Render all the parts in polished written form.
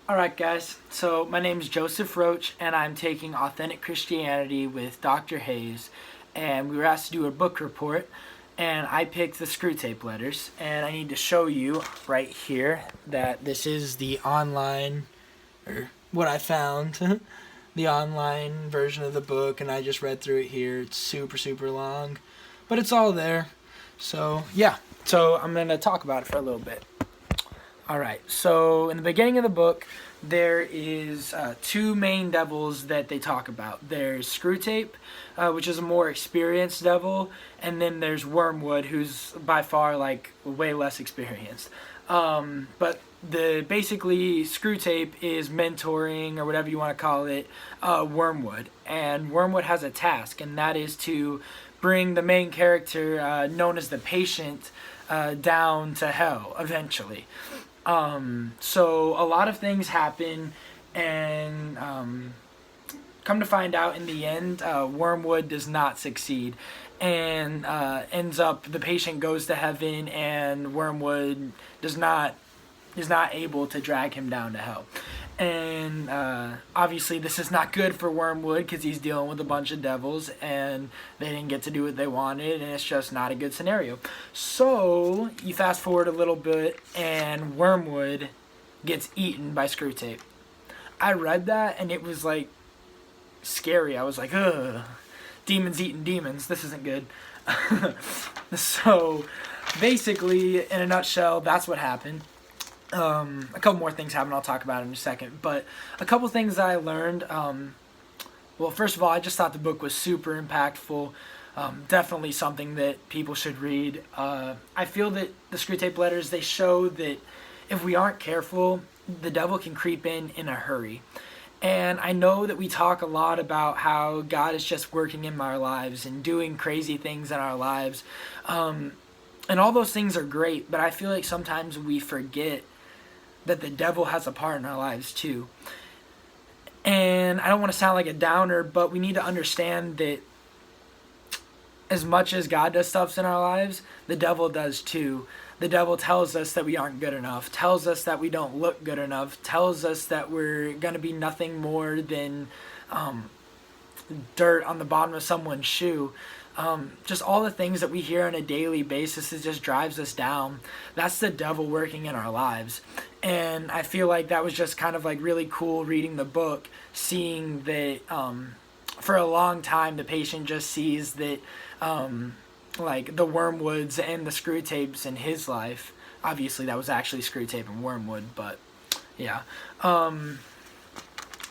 Alright guys, so my name is Joseph Roach and I'm taking Authentic Christianity with Dr. Hayes, and we were asked to do a book report and I picked the Screwtape letters, and I need to show you right here that this is the online, or what I found, the online version of the book, and I just read through it here. It's super long, but it's all there. So yeah, so I'm going to talk about it for a little bit. Alright, so in the beginning of the book, there is two main devils that they talk about. There's Screwtape, which is a more experienced devil, and then there's Wormwood, who's by far like way less experienced. But basically Screwtape is mentoring, or whatever you want to call it, Wormwood. And Wormwood has a task, and that is to bring the main character, known as the patient, down to hell eventually. So a lot of things happen, and come to find out in the end, Wormwood does not succeed, and the patient goes to heaven, and Wormwood is not able to drag him down to hell. And obviously this is not good for Wormwood because he's dealing with a bunch of devils and they didn't get to do what they wanted, and it's just not a good scenario. So you fast forward a little bit and Wormwood gets eaten by Screwtape. I read that and it was like scary. I was like, ugh, demons eating demons. This isn't good. So basically, in a nutshell, that's what happened. A couple more things happened I'll talk about in a second, but a couple things that I learned. Well, first of all, I just thought the book was super impactful. Definitely something that people should read. I feel that the Screwtape letters, they show that if we aren't careful, the devil can creep in a hurry. And I know that we talk a lot about how God is just working in our lives and doing crazy things in our lives. And all those things are great, but I feel like sometimes we forget that the devil has a part in our lives too. And I don't want to sound like a downer, but we need to understand that as much as God does stuff in our lives, the devil does too. The devil tells us that we aren't good enough, tells us that we don't look good enough, tells us that we're going to be nothing more than dirt on the bottom of someone's shoe. Just all the things that we hear on a daily basis, it just drives us down. That's the devil working in our lives. And I feel like that was just kind of like really cool reading the book, seeing that for a long time the patient just sees that like the Wormwoods and the Screwtapes in his life. Obviously that was actually Screwtape and Wormwood, but yeah. And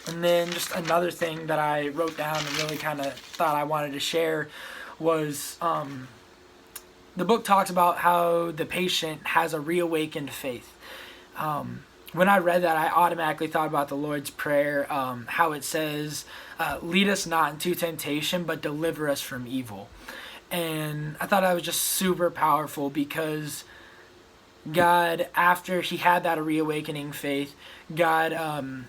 then just another thing that I wrote down and really kind of thought I wanted to share was the book talks about how the patient has a reawakened faith. When I read that, I automatically thought about the Lord's Prayer, how it says, lead us not into temptation, but deliver us from evil. And I thought that was just super powerful because God, after he had that reawakening faith, God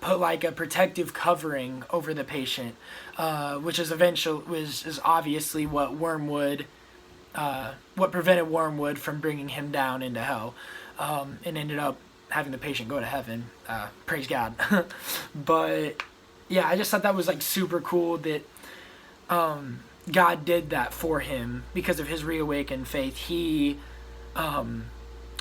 put like a protective covering over the patient, which is obviously what prevented Wormwood from bringing him down into hell, and ended up having the patient go to heaven. Praise God. But yeah, I just thought that was like super cool that God did that for him because of his reawakened faith. He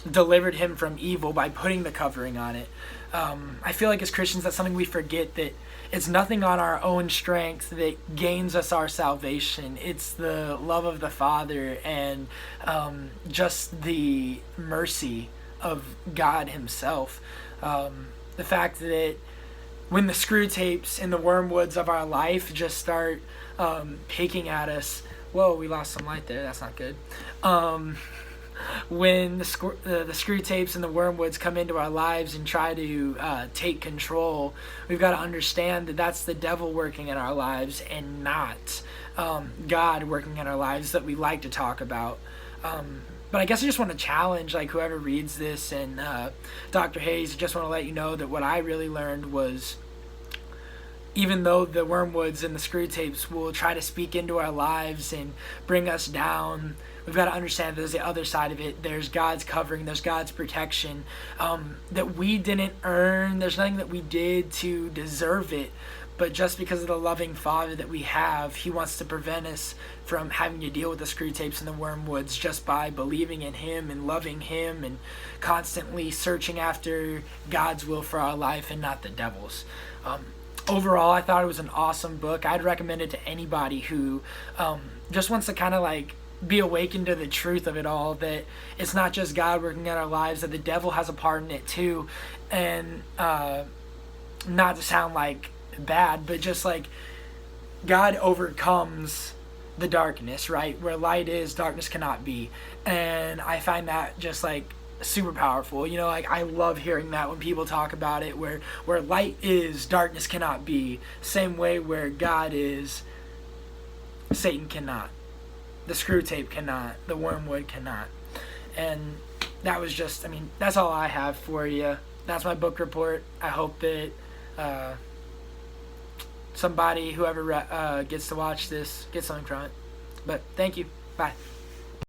delivered him from evil by putting the covering on it. I feel like as Christians, that's something we forget, that it's nothing on our own strength that gains us our salvation. It's the love of the Father and just the mercy of God himself. The fact that when the Screwtapes and the Wormwoods of our life just start picking at us, whoa, we lost some light there, that's not good. When the Screwtapes and the Wormwoods come into our lives and try to take control, we've got to understand that that's the devil working in our lives and not God working in our lives that we like to talk about. But I guess I just want to challenge like whoever reads this, and Dr. Hayes, I just want to let you know that what I really learned was, even though the Wormwoods and the Screwtapes will try to speak into our lives and bring us down, we've got to understand there's the other side of it. There's God's covering, there's God's protection, that we didn't earn. There's nothing that we did to deserve it, but just because of the loving Father that we have, He wants to prevent us from having to deal with the screw tapes and the wormwoods just by believing in Him and loving Him and constantly searching after God's will for our life and not the devil's. Overall, I thought it was an awesome book. I'd recommend it to anybody who just wants to kind of like be awakened to the truth of it all, that it's not just God working in our lives, that the devil has a part in it too. And not to sound like bad, but just like God overcomes the darkness, right? Where light is, darkness cannot be. And I find that just like super powerful. You know, like I love hearing that when people talk about it, where light is, darkness cannot be. Same way where God is, Satan cannot. The screw tape cannot. The wormwood cannot. And that was just, I mean, that's all I have for you. That's my book report. I hope that somebody, whoever gets to watch this, gets something from it. But thank you. Bye.